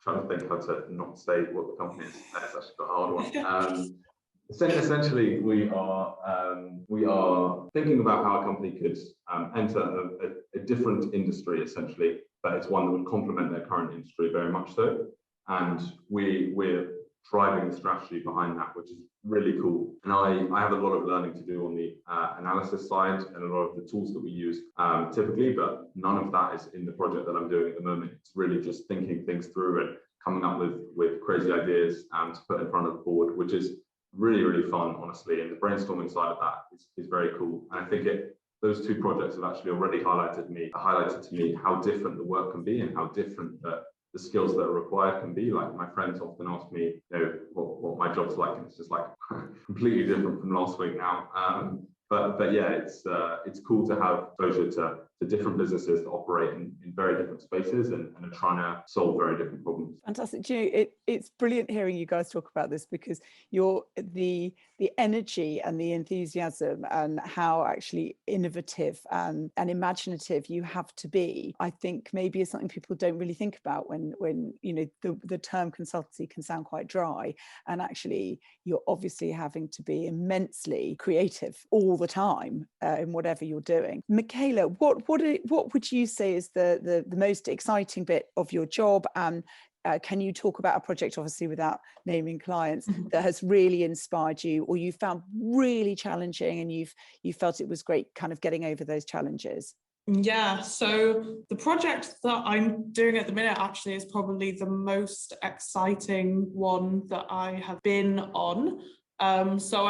trying to think how to not say what the company is. That's actually a hard one. Essentially, we are thinking about how a company could enter a different industry, essentially, but it's one that would complement their current industry very much so. And we're driving the strategy behind that, which is really cool. And I have a lot of learning to do on the analysis side and a lot of the tools that we use typically, but none of that is in the project that I'm doing at the moment. It's really just thinking things through and coming up with crazy ideas to put in front of the board, which is really, really fun, honestly. And the brainstorming side of that is very cool. And I think those two projects have actually already highlighted to me how different the work can be and how different the skills that are required can be. Like, my friends often ask me, what my job's like, and it's just like completely different from last week now. But yeah, it's cool to have exposure to different businesses that operate in very different spaces and are trying to solve very different problems. Fantastic. Do you know, it's brilliant hearing you guys talk about this, because the energy and the enthusiasm and how actually innovative and imaginative you have to be, I think maybe is something people don't really think about when the term consultancy can sound quite dry, and actually you're obviously having to be immensely creative all the time in whatever you're doing. Micaela, what would you say is the most exciting bit of your job, and can you talk about a project, obviously without naming clients, that has really inspired you, or you found really challenging and you felt it was great kind of getting over those challenges? Yeah, so the project that I'm doing at the minute actually is probably the most exciting one that I have been on. So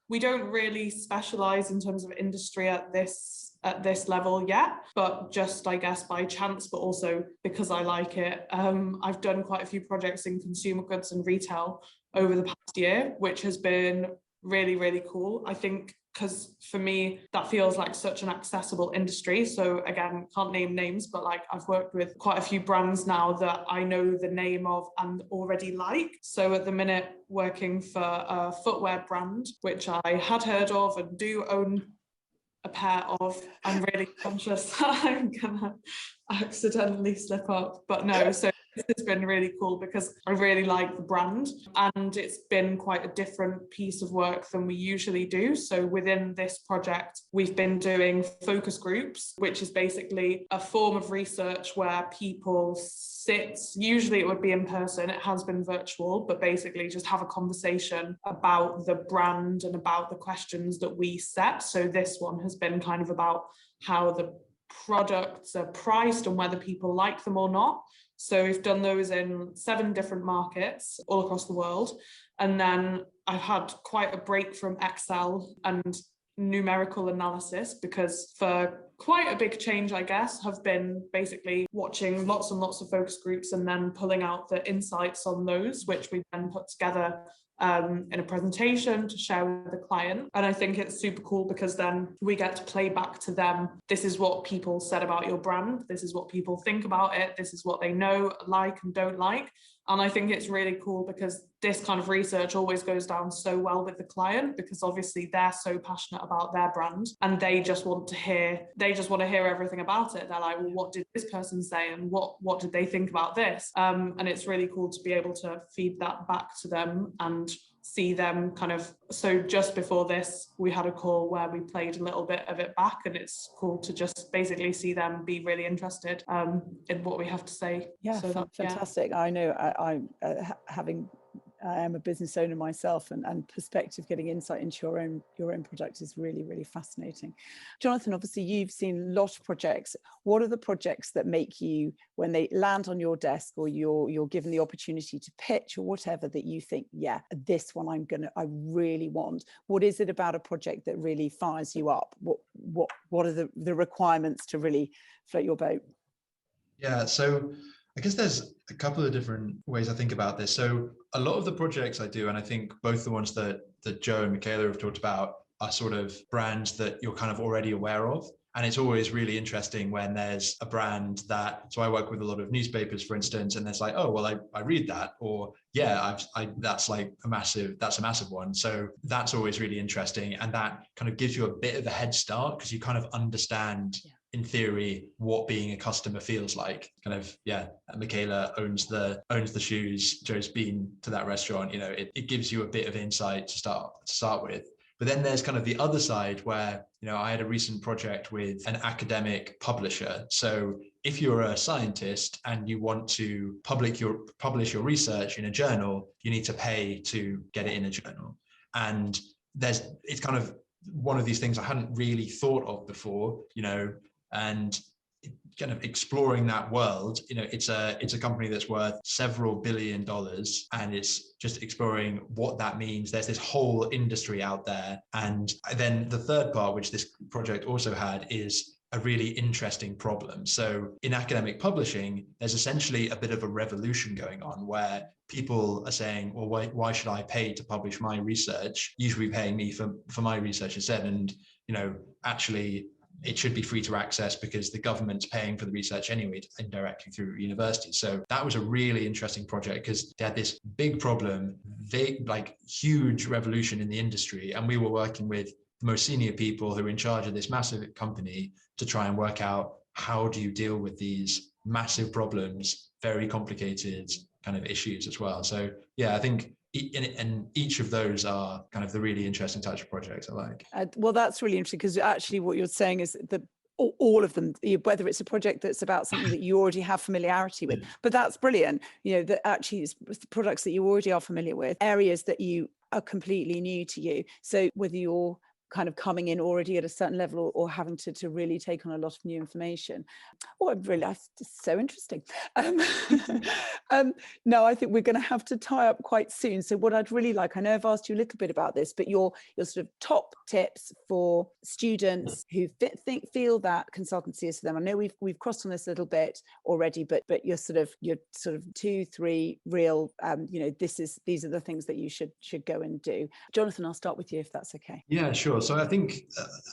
we don't really specialize in terms of industry at this level yet, but just, I guess, by chance, but also because I like it. I've done quite a few projects in consumer goods and retail over the past year, which has been really, really cool. I think because for me, that feels like such an accessible industry. So again, can't name names, but like I've worked with quite a few brands now that I know the name of and already like. So at the minute, working for a footwear brand, which I had heard of and do own a pair of. I'm really conscious that I'm gonna accidentally slip up, but no. So This has been really cool because I really like the brand, and it's been quite a different piece of work than we usually do. So within this project, we've been doing focus groups, which is basically a form of research where people sit, usually it would be in person, it has been virtual, but basically just have a conversation about the brand and about the questions that we set. So this one has been kind of about how the products are priced and whether people like them or not. So we've done those in 7 different markets all across the world. And then I've had quite a break from Excel and numerical analysis, because for quite a big change, I guess, have been basically watching lots and lots of focus groups and then pulling out the insights on those, which we then put together in a presentation to share with the client. And I think it's super cool because then we get to play back to them. This is what people said about your brand. This is what people think about it. This is what they know, like and don't like. And I think it's really cool because this kind of research always goes down so well with the client, because obviously they're so passionate about their brand and they just want to hear everything about it. They're like, well, what did this person say? And what did they think about this? And it's really cool to be able to feed that back to them and see them kind of. So just before this, we had a call where we played a little bit of it back, and it's cool to just basically see them be really interested in what we have to say. Yeah, so fantastic. Yeah. I know I am a business owner myself, and perspective, getting insight into your own product is really, really fascinating. Jonathon, obviously you've seen a lot of projects. What are the projects that make you, when they land on your desk or you're given the opportunity to pitch or whatever, that you think, yeah, this one I really want? What is it about a project that really fires you up? What are the requirements to really float your boat? Yeah, so I guess there's a couple of different ways I think about this. So a lot of the projects I do, and I think both the ones that Joe and Micaela have talked about, are sort of brands that you're kind of already aware of. And it's always really interesting when there's a brand that, so I work with a lot of newspapers, for instance, and there's like, oh, well, I read that, or yeah, that's like a massive one. So that's always really interesting. And that kind of gives you a bit of a head start because you kind of understand, in theory, what being a customer feels like. Kind of, yeah, Micaela owns the shoes, Joe's been to that restaurant, it gives you a bit of insight to start with. But then there's kind of the other side where, I had a recent project with an academic publisher. So if you're a scientist and you want to publish your research in a journal, you need to pay to get it in a journal. And it's kind of one of these things I hadn't really thought of before, and kind of exploring that world. It's a company that's worth several $1 billion, and it's just exploring what that means. There's this whole industry out there. And then the third part, which this project also had, is a really interesting problem. So in academic publishing, there's essentially a bit of a revolution going on where people are saying, well, why should I pay to publish my research? You should be paying me for my research instead. And, actually, it should be free to access because the government's paying for the research anyway, indirectly through universities. So that was a really interesting project because they had this big problem, huge revolution in the industry. And we were working with the most senior people who are in charge of this massive company to try and work out, how do you deal with these massive problems, very complicated kind of issues as well. So yeah, I think and each of those are kind of the really interesting types of projects I like. Well, that's really interesting, because actually what you're saying is that all of them, whether it's a project that's about something that you already have familiarity with, but that's brilliant, that actually it's products that you already are familiar with, areas that you are completely new to you. So whether you're kind of coming in already at a certain level or having to really take on a lot of new information. It's so interesting. No, I think we're going to have to tie up quite soon. So what I'd really like, I know I've asked you a little bit about this, but your sort of top tips for students who feel that consultancy is for them. I know we've crossed on this a little bit already, but you're sort of 2-3 real, these are the things that you should go and do. Jonathon, I'll start with you if that's okay. Yeah, sure. So I think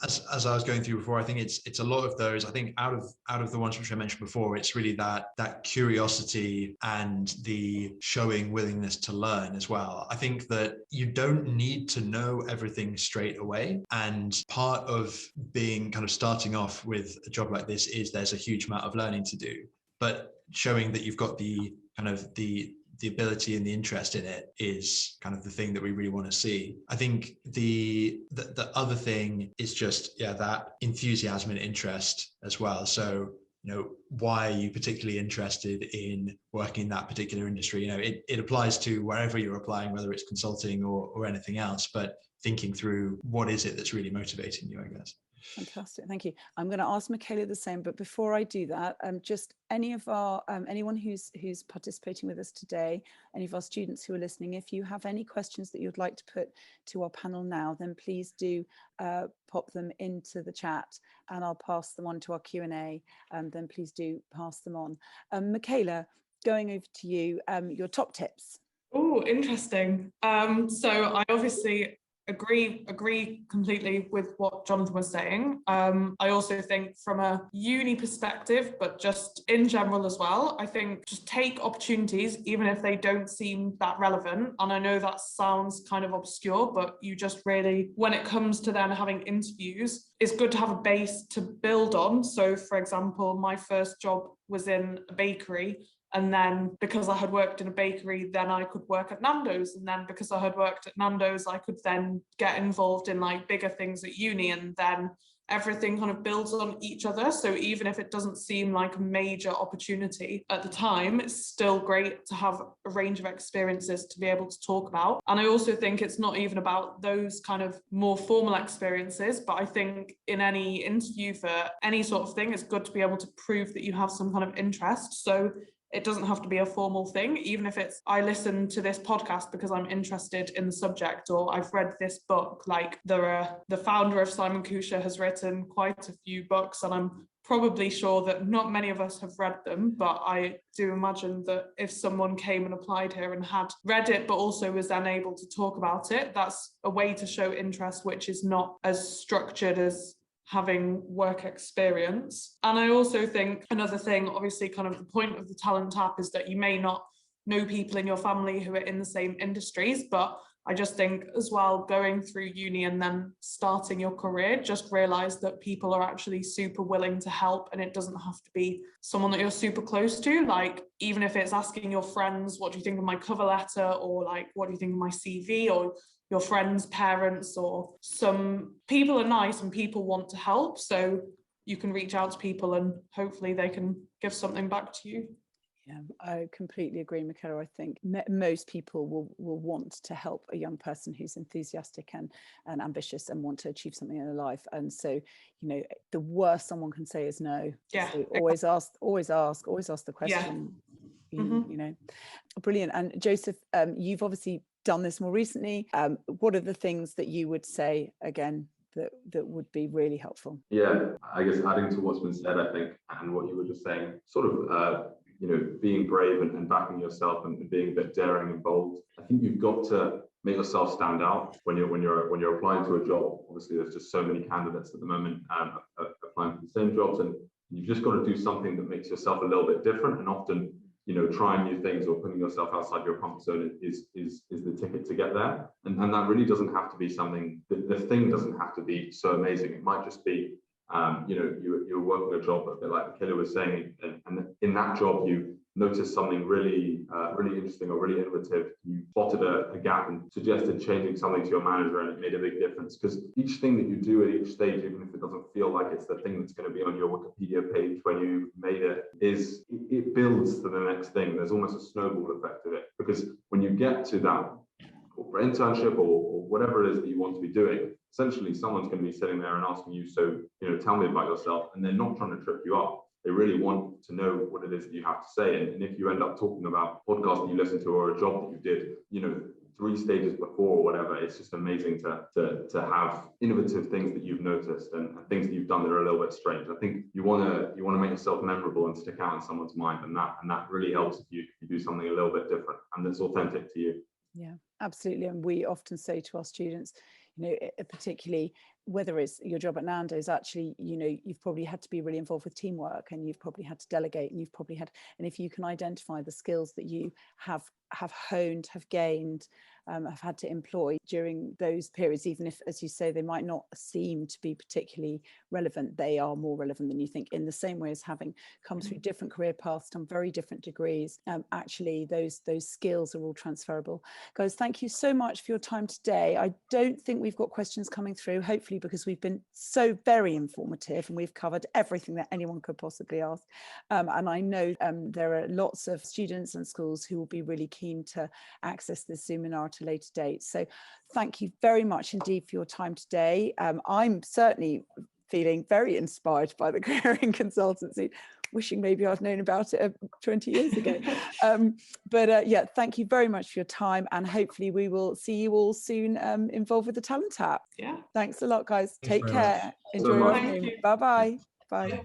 as I was going through before, I think it's a lot of those. I think out of the ones which I mentioned before, it's really that curiosity and the showing willingness to learn as well. I think that you don't need to know everything straight away. And part of being kind of starting off with a job like this is there's a huge amount of learning to do. But showing that you've got the kind of the ability and the interest in it is kind of the thing that we really want to see. I think the other thing is just, that enthusiasm and interest as well. So, why are you particularly interested in working in that particular industry? It applies to wherever you're applying, whether it's consulting or anything else, but thinking through what is it that's really motivating you, I guess. Fantastic, thank you. I'm going to ask Micaela the same, but before I do that, just any of our anyone who's participating with us today, any of our students who are listening, if you have any questions that you'd like to put to our panel now, then please do pop them into the chat, and I'll pass them on to our Q&A. Then please do pass them on. Micaela, going over to you, your top tips. Oh, interesting. So I obviously agree completely with what Jonathan was saying. I also think from a uni perspective, but just in general as well, I think just take opportunities, even if they don't seem that relevant. And I know that sounds kind of obscure, but you just really, when it comes to then having interviews, it's good to have a base to build on. So for example, my first job was in a bakery. And then because I had worked in a bakery, then I could work at Nando's. And then because I had worked at Nando's, I could then get involved in like bigger things at uni. And then everything kind of builds on each other. So even if it doesn't seem like a major opportunity at the time, it's still great to have a range of experiences to be able to talk about. And I also think it's not even about those kind of more formal experiences, but I think in any interview for any sort of thing, it's good to be able to prove that you have some kind of interest. So it doesn't have to be a formal thing, even if it's, I listen to this podcast because I'm interested in the subject, or I've read this book. Like the founder of Simon Kucher has written quite a few books, and I'm probably sure that not many of us have read them, but I do imagine that if someone came and applied here and had read it, but also was then able to talk about it, that's a way to show interest, which is not as structured as having work experience. And I also think another thing, obviously kind of the point of the talent tap is that you may not know people in your family who are in the same industries, but I just think as well, going through uni and then starting your career, just realize that people are actually super willing to help, and it doesn't have to be someone that you're super close to. Like, even if it's asking your friends, what do you think of my cover letter? Or like, what do you think of my CV? Or your friends' parents, or some people are nice and people want to help. So you can reach out to people and hopefully they can give something back to you. Yeah, I completely agree, Micaela. I think most people will want to help a young person who's enthusiastic and ambitious and want to achieve something in their life. And so, the worst someone can say is no. Yeah. So always ask the question. Yeah. Brilliant. And Joseph, you've obviously done this more recently. What are the things that you would say again that would be really helpful? Yeah, I guess adding to what's been said, I think, and what you were just saying, sort of being brave and backing yourself and being a bit daring and bold. I think you've got to make yourself stand out when you're applying to a job. Obviously, there's just so many candidates at the moment applying for the same jobs, and you've just got to do something that makes yourself a little bit different. And often, trying new things or putting yourself outside your comfort zone is the ticket to get there. And that really doesn't have to be something. The thing doesn't have to be so amazing. It might just be you're working a job, a bit like Micaela was saying, and in that job you noticed something really interesting or really innovative. You spotted a gap and suggested changing something to your manager, and it made a big difference. Because each thing that you do at each stage, even if it doesn't feel like it's the thing that's going to be on your Wikipedia page when you made it, it builds to the next thing. There's almost a snowball effect of it, because when you get to that corporate internship or whatever it is that you want to be doing, essentially someone's going to be sitting there and asking you, so tell me about yourself, and they're not trying to trip you up. They really want to know what it is that you have to say. And if you end up talking about a podcast that you listened to or a job that you did 3 stages before or whatever, it's just amazing to have innovative things that you've noticed and things that you've done that are a little bit strange. I think you want to make yourself memorable and stick out in someone's mind, and that really helps if you do something a little bit different and that's authentic to you. Yeah, absolutely. And we often say to our students, particularly whether it's your job at Nando's, actually, you've probably had to be really involved with teamwork, and you've probably had to delegate, and and if you can identify the skills that you have have honed, have gained, have had to employ during those periods, even if, as you say, they might not seem to be particularly relevant, they are more relevant than you think, in the same way as having come through different career paths, done very different degrees. Actually, those skills are all transferable. Guys, thank you so much for your time today. I don't think we've got questions coming through, hopefully, because we've been so very informative and we've covered everything that anyone could possibly ask. And I know there are lots of students and schools who will be really keen to access this seminar at a later date. So thank you very much indeed for your time today. I'm certainly feeling very inspired by the careering consultancy, wishing maybe I'd known about it 20 years ago. But yeah, thank you very much for your time, and hopefully we will see you all soon involved with the Talent Tap. Yeah. Thanks a lot, guys. Thanks Take care. much. Enjoy your Thank afternoon. you. Bye-bye. Bye.